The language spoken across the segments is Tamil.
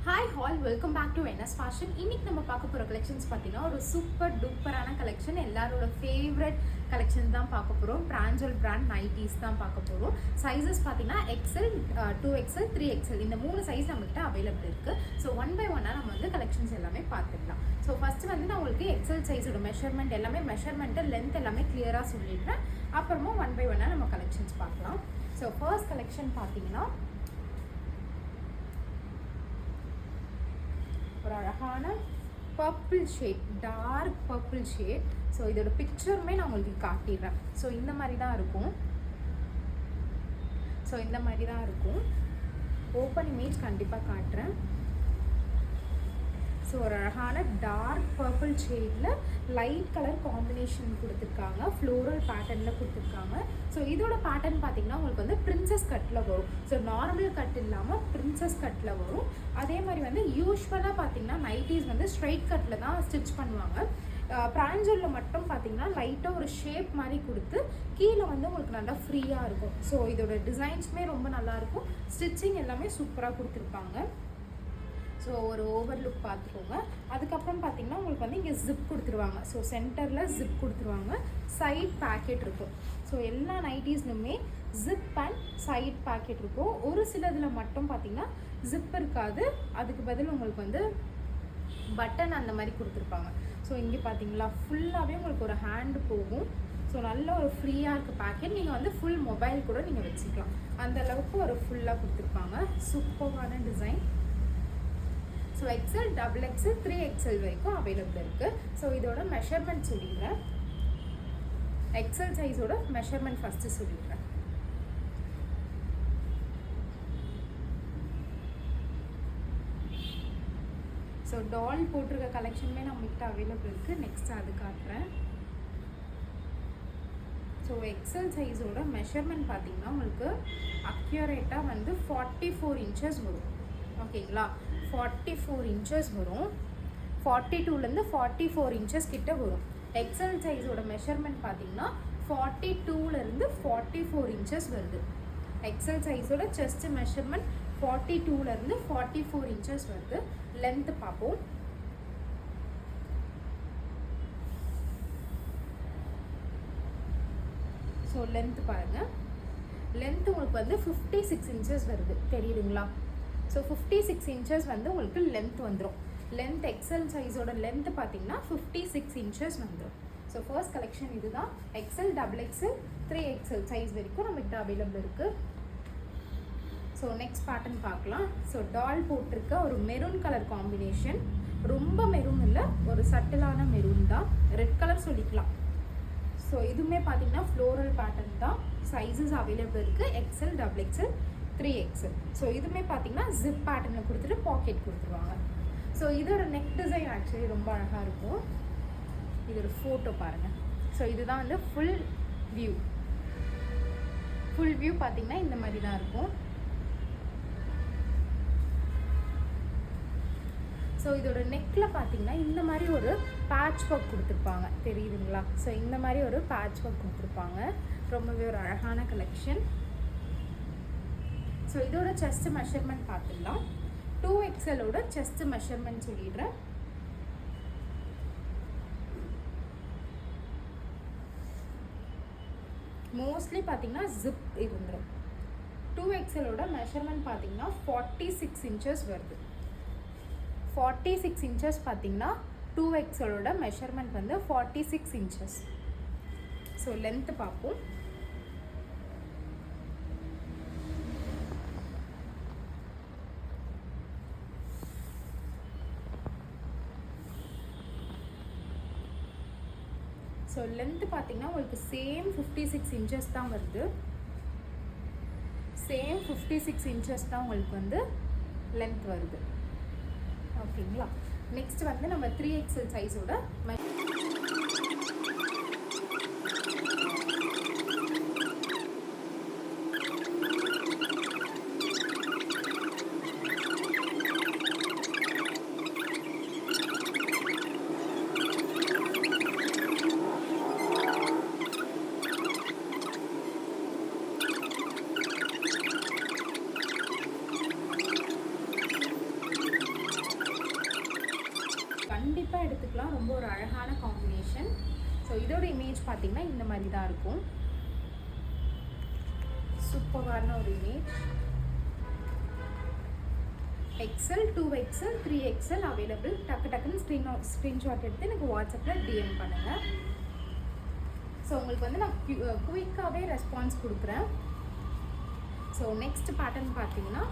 Hi all welcome back to NS fashion. இன்னைக்கு நம்ம பார்க்க போகிற கலெக்ஷன்ஸ் பார்த்தீங்கன்னா ஒரு சூப்பர் டூப்பரான கலெக்ஷன், எல்லாரோட ஃபேவரட் கலெக்ஷன் தான் பார்க்க போகிறோம். பிராஞ்சல் பிராண்ட் நைட்டிஸ் தான் பார்க்க போகிறோம். சைஸஸ் பார்த்தீங்கன்னா எக்ஸல், 2XL, 3XL இந்த 3 சைஸ் நம்மகிட்ட அவைலபிள் இருக்குது. ஸோ ஒன் பை ஒன்னாக நம்ம வந்து கலெக்ஷன்ஸ் எல்லாமே பார்த்துக்கலாம். ஸோ ஃபஸ்ட்டு வந்து நான் உங்களுக்கு எக்ஸல் சைஸோட மெஷர்மெண்ட் எல்லாமே லென்த் எல்லாமே கிளியராக சொல்லிடுறேன். அப்புறமா ஒன் பை ஒன்னாக நம்ம கலெக்ஷன்ஸ் பார்க்கலாம். ஸோ ஃபர்ஸ்ட் கலெக்ஷன் பார்த்தீங்கன்னா ஒரு அழகான purple shade, dark purple shade. So இதோட பிக்சருமே நான் உங்களுக்கு காட்டிடுறேன். ஸோ இந்த மாதிரி தான் இருக்கும். ஓப்பன் இமேஜ் கண்டிப்பாக காட்டுறேன். ஸோ ஒரு அழகான டார்க் பர்பிள் ஷேடில் லைட் கலர் காம்பினேஷன் கொடுத்துருக்காங்க, ஃப்ளோரல் பேட்டர்னில் கொடுத்துருக்காங்க. ஸோ இதோட பேட்டர்ன் பார்த்தீங்கன்னா உங்களுக்கு வந்து பிரின்சஸ் கட்டில் வரும். ஸோ நார்மல் கட் இல்லாமல் பிரின்சஸ் கட்டில் வரும். அதே மாதிரி வந்து யூஸ்வலாக பார்த்தீங்கன்னா நைட்டிஸ் வந்து ஸ்ட்ரைட் கட்டில் தான் ஸ்டிச் பண்ணுவாங்க. பிராஞ்சலில் மட்டும் பார்த்தீங்கன்னா லைட்டாக ஒரு ஷேப் மாதிரி கொடுத்து கீழே வந்து உங்களுக்கு நல்லா ஃப்ரீயாக இருக்கும். ஸோ இதோட டிசைன்ஸுமே ரொம்ப நல்லாயிருக்கும், ஸ்டிச்சிங் எல்லாமே சூப்பராக கொடுத்துருப்பாங்க. ஸோ ஒரு ஓவர்லுக் பார்த்துக்கோங்க. அதுக்கப்புறம் பார்த்தீங்கன்னா உங்களுக்கு வந்து இங்கே ஜிப் கொடுத்துருவாங்க. ஸோ சென்டரில் ஜிப் கொடுத்துருவாங்க, சைட் பேக்கெட் இருக்கும். ஸோ எல்லா நைட்டிஸ்லுமே ஜிப் அண்ட் சைட் பேக்கெட் இருக்கும். ஒரு சிலதில் மட்டும் பார்த்தீங்கன்னா ஜிப் இருக்காது, அதுக்கு பதில் உங்களுக்கு வந்து பட்டன் அந்த மாதிரி கொடுத்துருப்பாங்க. ஸோ இங்கே பார்த்தீங்களா ஃபுல்லாகவே உங்களுக்கு ஒரு ஹேண்டு போகும். ஸோ நல்ல ஒரு ஃப்ரீயாக இருக்குது பேக்கெட். நீங்கள் வந்து ஃபுல் மொபைல் கூட நீங்கள் வச்சுக்கலாம், அந்தளவுக்கு ஒரு ஃபுல்லாக கொடுத்துருப்பாங்க. சூப்பரான design. So XL, XXL, 3XL வரைக்கும் அவைலபிள் இருக்குது. ஸோ இதோட மெஷர்மெண்ட் சொல்லிடுறேன். எக்ஸல் சைஸோட மெஷர்மெண்ட் ஃபஸ்ட்டு சொல்லிடுறேன். ஸோ டால் போட்டிருக்க கலெக்ஷனுமே நம்மகிட்ட அவைலபிள் இருக்குது. நெக்ஸ்ட் அது காட்டுறேன். ஸோ எக்ஸல் சைஸோட மெஷர்மெண்ட் பார்த்தீங்கன்னா உங்களுக்கு அக்யூரேட்டாக வந்து 44 இன்ச்சஸ் வரும். ஓகேங்களா, 44 இன்ச்சஸ் வரும். 42லேருந்து 44 இன்ச்சஸ் கிட்ட வரும். எக்ஸல் சைஸோட மெஷர்மெண்ட் பார்த்தீங்கன்னா 42லேருந்து 44 இன்ச்சஸ் வருது. எக்ஸல் சைஸோட செஸ்ட் மெஷர்மெண்ட் 42லேருந்து 44 இன்ச்சஸ் வருது. லென்த்து பார்ப்போம். ஸோ லென்த்து பாருங்கள், லென்த்து உங்களுக்கு வந்து 56 இன்ச்சஸ் வருது, தெரியுதுங்களா? ஸோ 56 இன்ச்சஸ் வந்து உங்களுக்கு லென்த் வந்துடும். லென்த் எக்ஸல் சைஸோட லென்த்து பார்த்தீங்கன்னா 56 இன்ச்சஸ் வந்துடும். ஸோ ஃபர்ஸ்ட் கலெக்ஷன் இதுதான். எக்ஸல், XXL, 3XL சைஸ் வரைக்கும் நம்மகிட்ட அவைலபிள் இருக்குது. ஸோ நெக்ஸ்ட் பேட்டர்ன் பார்க்கலாம். ஸோ டால் போட்டிருக்க ஒரு மெரூன் கலர் காம்பினேஷன், ரொம்ப மெரூன் இல்லை, ஒரு சட்டிலான மெரூன் தான், ரெட் கலர் சொல்லிக்கலாம். ஸோ இதுவுமே பார்த்தீங்கன்னா ஃப்ளோரல் பேட்டர்ன் தான். சைஸஸ் அவைலபிள் இருக்குது, எக்ஸல், XXL, 3XL. ஸோ இதுவுமே பார்த்தீங்கன்னா ஜிப் பேட்டர்னில் கொடுத்துட்டு பாக்கெட் கொடுத்துருவாங்க. ஸோ இதோட நெக் டிசைன் ஆக்சுவலி ரொம்ப அழகாக இருக்கும். இதோட ஃபோட்டோ பாருங்கள். ஸோ இதுதான் வந்து ஃபுல் வியூ பார்த்தீங்கன்னா இந்த மாதிரி தான் இருக்கும். ஸோ இதோட நெக்கில் பார்த்தீங்கன்னா இந்த மாதிரி ஒரு பேட்ச் ஒர்க் கொடுத்துருப்பாங்க, தெரியுதுங்களா? ஸோ இந்த மாதிரி ஒரு பேட்ச் ஒர்க் கொடுத்துருப்பாங்க. ரொம்பவே ஒரு அழகான கலெக்ஷன். ஸோ இதோட செஸ்ட் மெஷர்மெண்ட் பார்த்துடலாம். 2XLோட செஸ்ட் மெஷர்மெண்ட் சொல்லிடுறேன். மோஸ்ட்லி பார்த்தீங்கன்னா ஜிப் இருந்துடும். 2XLோட மெஷர்மெண்ட் பார்த்தீங்கன்னா 46 இன்ச்சஸ் வருது. 46 இன்ச்சஸ் பார்த்தீங்கன்னா 2XLோட மெஷர்மெண்ட் வந்து 46 இன்ச்சஸ். ஸோ லென்த்து பார்ப்போம். ஸோ லென்த்து பார்த்தீங்கன்னா உங்களுக்கு சேம் 56 இன்ச்சஸ் தான் வருது. சேம் 56 இன்ச்சஸ் தான் உங்களுக்கு வந்து லென்த் வருது. ஓகேங்களா, நெக்ஸ்ட் வந்து நம்ம 3XL சைஸோட கண்டிப்பாக எடுத்துக்கலாம். ரொம்ப ஒரு அழகான காம்பினேஷன். ஸோ இதோட இமேஜ் பார்த்தீங்கன்னா இந்த மாதிரி தான் இருக்கும். சூப்பரான ஒரு image. XL, 2XL, 3XL available. டக்குன்னு ஸ்க்ரீன்ஷாட் எடுத்து எனக்கு வாட்ஸ்அப்பில் DM பண்ணுங்கள். ஸோ உங்களுக்கு வந்து நான் குயிக்காகவே ரெஸ்பான்ஸ் கொடுக்குறேன். ஸோ நெக்ஸ்ட் பேட்டர்ன் பார்த்தீங்கன்னா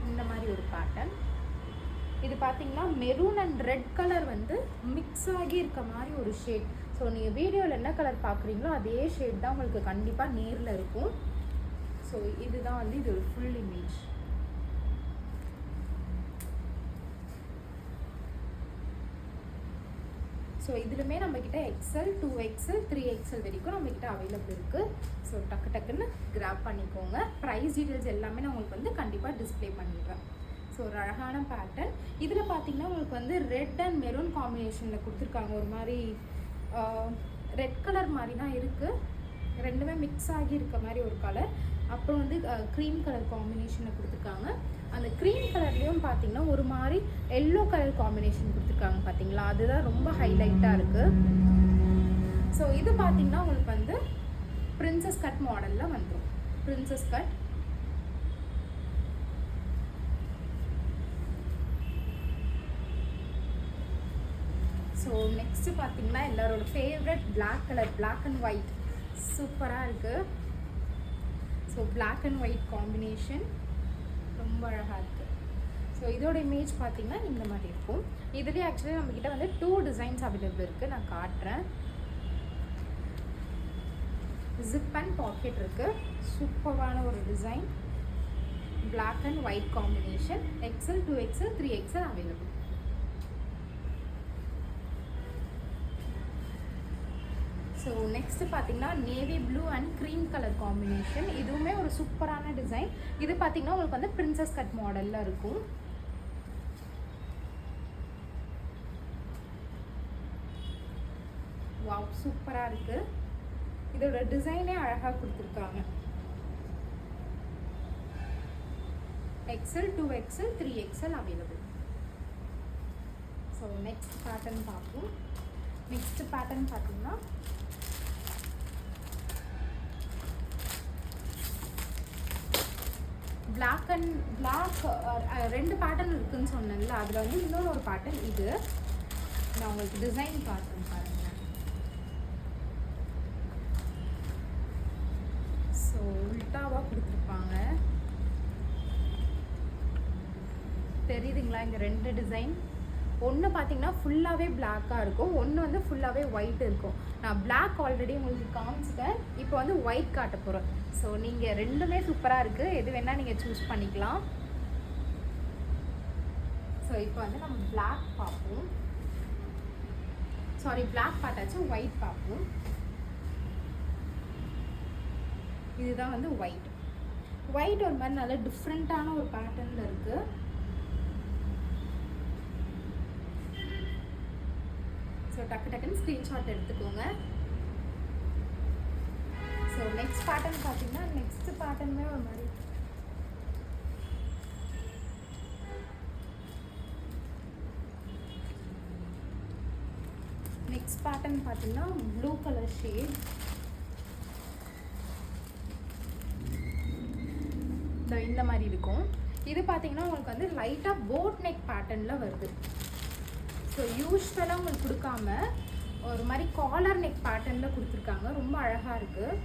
இந்த மாதிரி ஒரு பேட்டர்ன். இது பார்த்தீங்கன்னா மெரூன் அண்ட் ரெட் கலர் வந்து மிக்ஸ் ஆகி இருக்க மாதிரி ஒரு ஷேட். ஸோ நீங்கள் வீடியோவில் என்ன கலர் பார்க்குறீங்களோ அதே ஷேட் தான் உங்களுக்கு கண்டிப்பாக நேரில் இருக்கும். ஸோ இதுதான் வந்து இது ஒரு ஃபுல் இமேஜ். ஸோ இதுலுமே நம்மக்கிட்ட XL, 2XL, 3XL வரைக்கும் நம்மக்கிட்ட அவைலபிள் இருக்குது. ஸோ டக்குன்னு கிராப் பண்ணிக்கோங்க. ப்ரைஸ் டீட்டெயில்ஸ் எல்லாமே நான் உங்களுக்கு வந்து கண்டிப்பாக டிஸ்பிளே பண்ணிடுறேன். ஸோ ஒரு அழகான பேட்டர்ன். இதில் பார்த்தீங்கன்னா உங்களுக்கு வந்து ரெட் அண்ட் மெரூன் காம்பினேஷனில் கொடுத்துருக்காங்க. ஒரு மாதிரி ரெட் கலர் மாதிரி தான் இருக்குது. ரெண்டுமே மிக்ஸ் ஆகி இருக்க மாதிரி ஒரு கலர். அப்புறம் வந்து க்ரீம் கலர் காம்பினேஷனில் கொடுத்துருக்காங்க. அந்த க்ரீம் கலர்லேயும் பார்த்தீங்கன்னா ஒரு மாதிரி எல்லோ கலர் காம்பினேஷன் கொடுத்துருக்காங்க பார்த்தீங்களா, அதுதான் ரொம்ப ஹைலைட்டாக இருக்குது. ஸோ இது பார்த்தீங்கன்னா உங்களுக்கு வந்து பிரின்சஸ் கட் மாடலில் வந்துடும். Princess cut. ஸோ நெக்ஸ்ட்டு பார்த்தீங்கன்னா எல்லாரோட favourite black colour, black and white சூப்பராக இருக்குது. So black and white combination ரொம்ப அழகாக இருக்குது. ஸோ இதோட இமேஜ் பார்த்தீங்கன்னா இந்த மாதிரி இருக்கும். இதுலேயே ஆக்சுவலி நம்மக்கிட்ட வந்து 2 டிசைன்ஸ் அவைலபிள் இருக்குது. நான் காட்டுறேன். ஜிப் அண்ட் பாக்கெட் இருக்குது. சூப்பரான ஒரு design. Black and white combination. XL, 2XL, 3XL available. So next பார்த்தீங்கன்னா navy blue and cream colour combination. இதுவுமே ஒரு சூப்பரான டிசைன். இது பார்த்தீங்கன்னா உங்களுக்கு வந்து பிரின்சஸ் கட் மாடலில் இருக்கும். வாவ், சூப்பராக இருக்குது. இதோட டிசைனே அழகாக கொடுத்துருக்காங்க. XL, 2XL, 3XL available. So next pattern பார்ப்போம். நெக்ஸ்ட் பேட்டர்ன் பார்த்தீங்கன்னா பிளாக் அண்ட் பிளாக் 2 பேட்டர்ன் இருக்குதுன்னு சொன்னேன்ல, அதில் வந்து இன்னொரு ஒரு பேட்டர்ன் இது. நான் உங்களுக்கு டிசைன் காட்டுறேன் பாருங்கள். ஸோ உல்டாவாக கொடுத்துருப்பாங்க. தெரியுதுங்களா? இந்த 2 டிசைன். ஒன்று பார்த்தீங்கன்னா ஃபுல்லாகவே பிளாக்காக இருக்கும், ஒன்று வந்து ஃபுல்லாகவே ஒயிட் இருக்கும். நான் பிளாக் ஆல்ரெடி உங்களுக்கு காமிச்சிட்டேன். இப்போ வந்து ஒயிட் காட்ட போகிறேன். ஸோ நீங்கள் ரெண்டுமே சூப்பராக இருக்குது. எது வேணால் நீங்கள் சூஸ் பண்ணிக்கலாம். ஸோ இப்போ வந்து நம்ம பிளாக் பார்ப்போம். சாரி, பிளாக் பார்த்தாச்சு, ஒயிட் பார்ப்போம். இதுதான் வந்து ஒயிட். ஒயிட் ஒரு மாதிரி நல்ல டிஃப்ரெண்ட்டான ஒரு பேட்டர்னில் இருக்குது. ஸோ டக்குன்னு ஸ்க்ரீன்ஷாட் எடுத்துக்கோங்க. ஸோ நெக்ஸ்ட் பேட்டர்ன் பார்த்தீங்கன்னா நெக்ஸ்ட் பேட்டர்னுமே ஒரு மாதிரி நெக்ஸ்ட் பேட்டர்ன் பார்த்தீங்கன்னா ப்ளூ கலர் ஷேட். இந்த மாதிரி இருக்கும். இது பார்த்தீங்கன்னா உங்களுக்கு வந்து லைட்டாக போட் நெக் பேட்டர்னில் வருது. ஸோ யூஸ்வலாக உங்களுக்கு கொடுக்காம ஒரு மாதிரி காலர் நெக் பேட்டர்னில் கொடுத்துருக்காங்க. ரொம்ப அழகாக இருக்குது.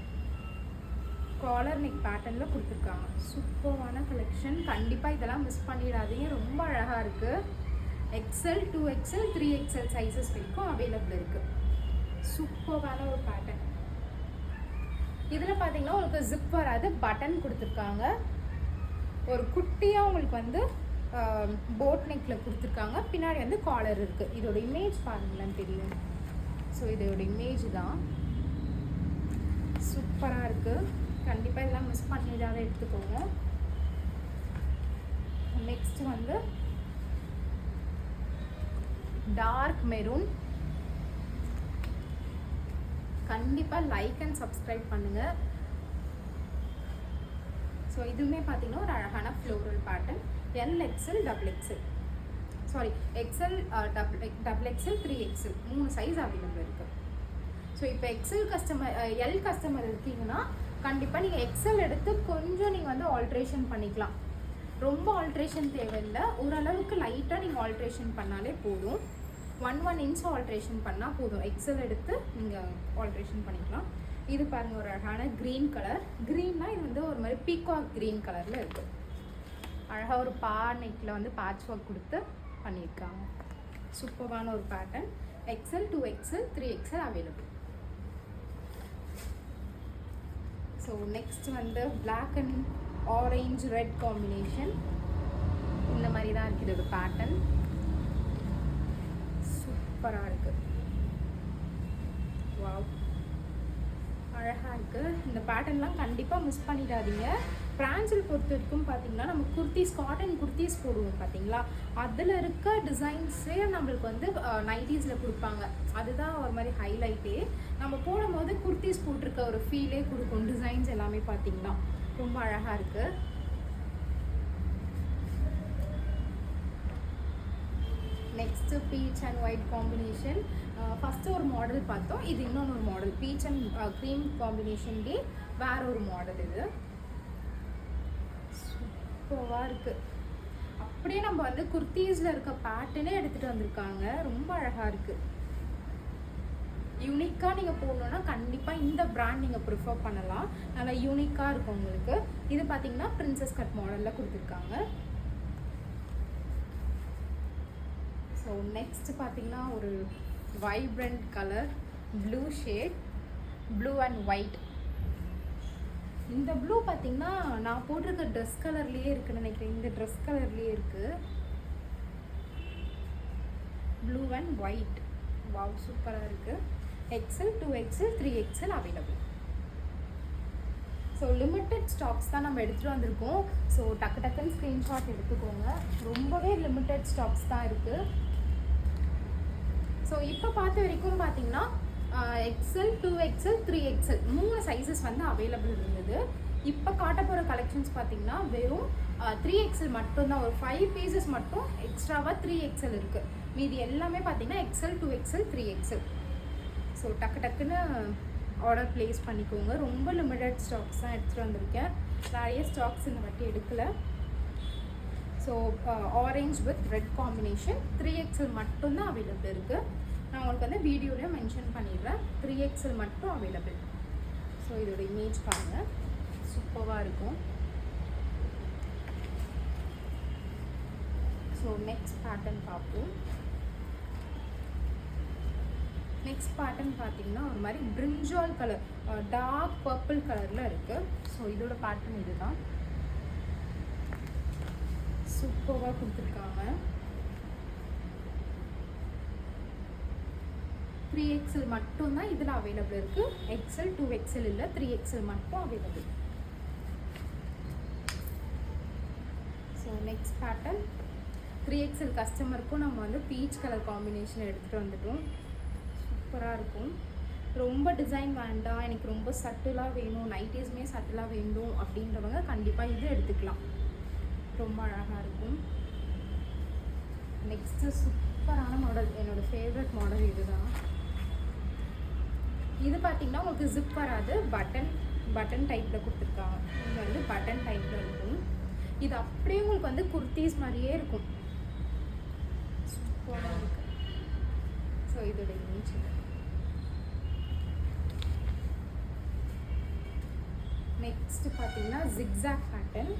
காலர் நெக் பேட்டர்னில் கொடுத்துருக்காங்க. சூப்பரான கலெக்ஷன். கண்டிப்பாக இதெல்லாம் மிஸ் பண்ணிடாதீங்க. ரொம்ப அழகாக இருக்குது. XL, 2XL, 3XL சைஸஸ் வரைக்கும் அவைலபிள் இருக்குது. சூப்பரான ஒரு பேட்டர்ன். இதில் பார்த்தீங்கன்னா உங்களுக்கு ஜிப் வராது, பட்டன் கொடுத்துருக்காங்க. ஒரு குட்டியாக உங்களுக்கு வந்து போட் நெக்கில் கொடுத்துருக்காங்க. பின்னாடி வந்து காலர் இருக்குது. இதோட இமேஜ் பாருங்களேன், தெரியும். ஸோ இதோட இமேஜ் தான் சூப்பராக இருக்குது. கண்டிப்பாக இதெல்லாம் மிஸ் பண்ணிடாத எடுத்துக்கோங்க. நெக்ஸ்ட் வந்து டார்க் மெரூன். கண்டிப்பாக லைக் அண்ட் சப்ஸ்கிரைப் பண்ணுங்கள். ஸோ இதுவுமே பார்த்தீங்கன்னா ஒரு அழகான floral pattern. LXL, XXL sorry XL, double XL, 3XL 3 size available இருக்குது. ஸோ இப்போ எக்ஸல் கஸ்டமர், எல் கஸ்டமர் இருக்கீங்கன்னா கண்டிப்பாக நீங்கள் எக்ஸல் எடுத்து கொஞ்சம் நீங்கள் வந்து ஆல்ட்ரேஷன் பண்ணிக்கலாம். ரொம்ப ஆல்ட்ரேஷன் தேவையில்லை, ஓரளவுக்கு லைட்டாக நீங்கள் ஆல்ட்ரேஷன் பண்ணாலே போதும். 1 இன்ச் ஆல்ட்ரேஷன் பண்ணால் போதும். எக்ஸல் எடுத்து நீங்கள் ஆல்ட்ரேஷன் பண்ணிக்கலாம். இது பாருங்கள் ஒரு அழகான க்ரீன் கலர். க்ரீன்னா இது வந்து ஒரு மாதிரி பீகாக் க்ரீன் கலரில் இருக்குது. அழகாக ஒரு நெக்கில் வந்து பேட்ச் ஒர்க் கொடுத்து பண்ணியிருக்காங்க. சூப்பரான ஒரு pattern. XL, 2XL, 3XL available. So next வந்து black and orange red combination. இந்த மாதிரி தான் இருக்குது ஒரு பேட்டர்ன். சூப்பராக இருக்குது. வாவ், அழகாக இருக்குது. இந்த பேட்டர்ன்லாம் கண்டிப்பாக மிஸ் பண்ணிடாதீங்க. பிரான்ச்சில் பொறுத்த வரைக்கும் பார்த்தீங்கன்னா நம்ம குர்த்திஸ், காட்டன் குர்த்திஸ் போடுவோம் பார்த்தீங்களா, அதில் இருக்க டிசைன்ஸே நம்மளுக்கு வந்து நைட்டிஸில் கொடுப்பாங்க. அதுதான் ஒரு மாதிரி ஹைலைட்டே. நம்ம போடும்போது குர்த்திஸ் போட்டிருக்க ஒரு ஃபீலே கொடுக்கும். டிசைன்ஸ் எல்லாமே பார்த்தீங்கன்னா ரொம்ப அழகாக இருக்குது. Next beach and white combination. First ஒரு மாடல் பார்த்தோம், இது இன்னொன்று மாடல். பீச் அண்ட் க்ரீம் காம்பினேஷன்லேயே வேற ஒரு மாடல். இது சூப்பராக இருக்குது. அப்படியே நம்ம வந்து குர்த்தீஸில் இருக்க பேட்டர்னே எடுத்துகிட்டு வந்திருக்காங்க. ரொம்ப அழகாக இருக்குது. யூனிக்காக நீங்கள் போடணுன்னா கண்டிப்பாக இந்த பிராண்ட் நீங்கள் ப்ரிஃபர் பண்ணலாம். நல்லா யூனிக்காக இருக்கும் உங்களுக்கு. இது பார்த்தீங்கன்னா பிரின்சஸ் கட் மாடலில் கொடுத்துருக்காங்க. ஸோ நெக்ஸ்ட் பார்த்தீங்கன்னா ஒரு vibrant colour, blue shade, blue and white. இந்த ப்ளூ பார்த்தீங்கன்னா நான் போட்டிருக்க ட்ரெஸ் கலர்லேயே இருக்குன்னு நினைக்கிறேன். இந்த ட்ரெஸ் கலர்லேயே இருக்குது. Blue and white. வாவ், சூப்பராக இருக்குது. XL, 2XL, 3XL available. So limited stocks தான் நம்ம எடுத்துகிட்டு வந்திருக்கோம். ஸோ டக்குன்னு ஸ்க்ரீன்ஷாட் எடுத்துக்கோங்க. ரொம்பவே லிமிட்டட் ஸ்டாக்ஸ் தான் இருக்குது. ஸோ இப்போ பார்த்த வரைக்கும் பார்த்தீங்கன்னா எக்ஸல், 2XL, 3XL 3 சைஸஸ் வந்து அவைலபிள் இருந்தது. இப்போ காட்ட போகிற கலெக்ஷன்ஸ் பார்த்தீங்கன்னா வெறும் 3XL மட்டும்தான். ஒரு 5 பீசஸ் மட்டும் எக்ஸ்ட்ராவாக 3XL இருக்குது. மீதி எல்லாமே பார்த்தீங்கன்னா எக்ஸல், 2XL, 3XL. ஸோ டக்குன்னு ஆர்டர் ப்ளேஸ் பண்ணிக்கோங்க. ரொம்ப லிமிட்டட் ஸ்டாக்ஸ் தான் எடுத்துகிட்டு வந்திருக்கேன். நிறைய ஸ்டாக்ஸ் இந்த வாட்டி எடுக்கலை. So orange with red combination 3XL மட்டும்தான் அவைலபிள் இருக்குது. நான் உங்களுக்கு வந்து வீடியோவில் மென்ஷன் பண்ணிடுறேன். 3XL மட்டும் அவைலபிள். ஸோ இதோட இமேஜ் பாருங்கள், சூப்பராக இருக்கும். ஸோ நெக்ஸ்ட் பேட்டர்ன் பார்ப்போம். நெக்ஸ்ட் பேட்டர்ன் பார்த்தீங்கன்னா ஒரு மாதிரி பிரிஞ்சால் கலர், டார்க் பர்பிள் கலரில் இருக்குது. ஸோ இதோட பேட்டர்ன் இது தான். சூப்பராக கொடுத்துருக்காங்க. 3XL மட்டும்தான் இதில் அவைலபிள் இருக்குது. எக்ஸல், 2XL இல்லை, 3XL மட்டும் available. So next pattern 3XL கஸ்டமருக்கும் நம்ம வந்து பீச் கலர் காம்பினேஷன் எடுத்துகிட்டு வந்துட்டோம். சூப்பராக இருக்கும். ரொம்ப டிசைன் வேண்டாம், எனக்கு ரொம்ப சட்டிலாக வேணும், நைட்டிஸுமே சட்டிலாக வேண்டும் அப்படின்றவங்க கண்டிப்பாக இது எடுத்துக்கலாம். ரொம்ப அழகாக இருக்கும். நெக்ஸ்ட்டு சூப்பரான மாடல், என்னோடய ஃபேவரட் மாடல் இதுதான். இது பார்த்திங்கன்னா உங்களுக்கு ஜிப் வராது, பட்டன் டைப்பில் கொடுத்துருக்காங்க. இது வந்து பட்டன் டைப்பில் இருக்கும். இது அப்படியே உங்களுக்கு வந்து குர்த்தீஸ் மாதிரியே இருக்கும். சூப்பராக இருக்கு. ஸோ இதோட இமேஜ் நெக்ஸ்ட் பார்த்தீங்கன்னா ஜிக்ஸாக் பேட்டர்ன்.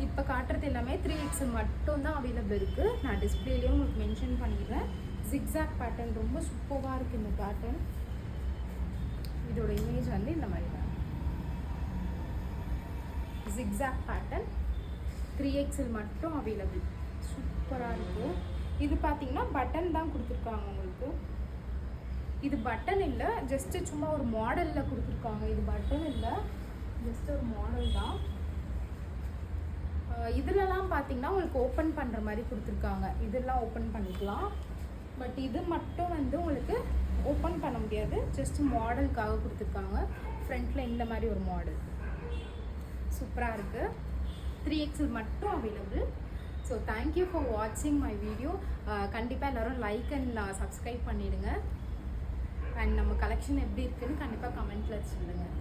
இப்போ காட்டுறது எல்லாமே 3XL மட்டும் தான் அவைலபிள் இருக்குது. நான் டிஸ்பிளேலேயும் உங்களுக்கு மென்ஷன் பண்ணிடுறேன். ஜிக்ஸாக் பேட்டர்ன் ரொம்ப சூப்பராக இருக்குது இந்த பேட்டர்ன். இதோட இமேஜ் வந்து இந்த மாதிரி தான். ஜிக்ஸாக் பேட்டர்ன் 3XL மட்டும் அவைலபிள். சூப்பராக இருக்கும். இது பார்த்தீங்கன்னா பட்டன் தான் கொடுத்துருக்காங்க உங்களுக்கு. இது பட்டன் இல்லை, ஜஸ்ட்டு சும்மா ஒரு மாடலில் கொடுத்துருக்காங்க. இது பட்டன் இல்லை, ஜஸ்ட் ஒரு மாடல் தான். இதிலலாம் பார்த்தீங்கன்னா உங்களுக்கு ஓப்பன் பண்ணுற மாதிரி கொடுத்துருக்காங்க. இதெல்லாம் ஓப்பன் பண்ணிக்கலாம். பட் இது மட்டும் வந்து உங்களுக்கு ஓப்பன் பண்ண முடியாது, ஜஸ்ட் மாடலுக்காக கொடுத்துருக்காங்க. ஃப்ரண்ட்டில் இந்த மாதிரி ஒரு மாடல் சூப்பராக இருக்குது. 3XL மட்டும் அவைலபிள். ஸோ தேங்க்யூ ஃபார் வாட்சிங் மை வீடியோ. கண்டிப்பாக எல்லோரும் லைக் அண்ட் சப்ஸ்கிரைப் பண்ணிவிடுங்க. அண்ட் நம்ம கலெக்ஷன் எப்படி இருக்குன்னு கண்டிப்பாக கமெண்ட்டில் சொல்லுங்கள்.